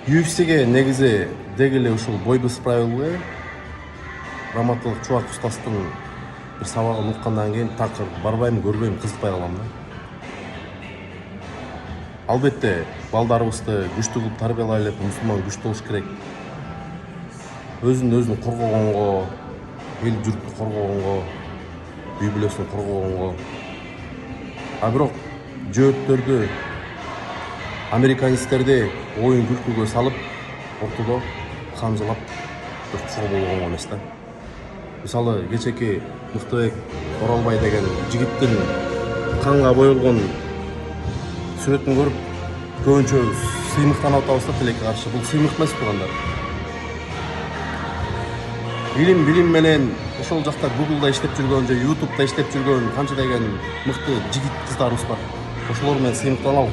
UFC'ге негизи деги эле ушул бой без правил Раматылык Чубак устастын бир сабагын уккандан кийин такыр барбайм, көрбөйм, кызыкпай калам да. Албетте, балдарыбызды күчтүү кылып тарбиялай элек мусулман күчтүү болуш керек. Өзүн коргогонго, эл журтты коргогонго, үй бүлөсүн коргогонго. А бирок жөөттөрдү, американецтерди оюн күлкүгө салып, ортодо камжылап бир кол болгон эмес да. Мисалы, кечеки Мыктыбек Оралбай деген жигиттин канга боелгон сүрөтүн көрүп, көбүнчө сыймыктанып атабыз да тилекке каршы. Бул сыймык эмес бугандар. Билим менен ошол жакта Google'да иштеп жүргөн же YouTube'да иштеп жүргөн канча деген мыкты жигит кыздарыбыз бар. Ошолор менен сыймыктаналы.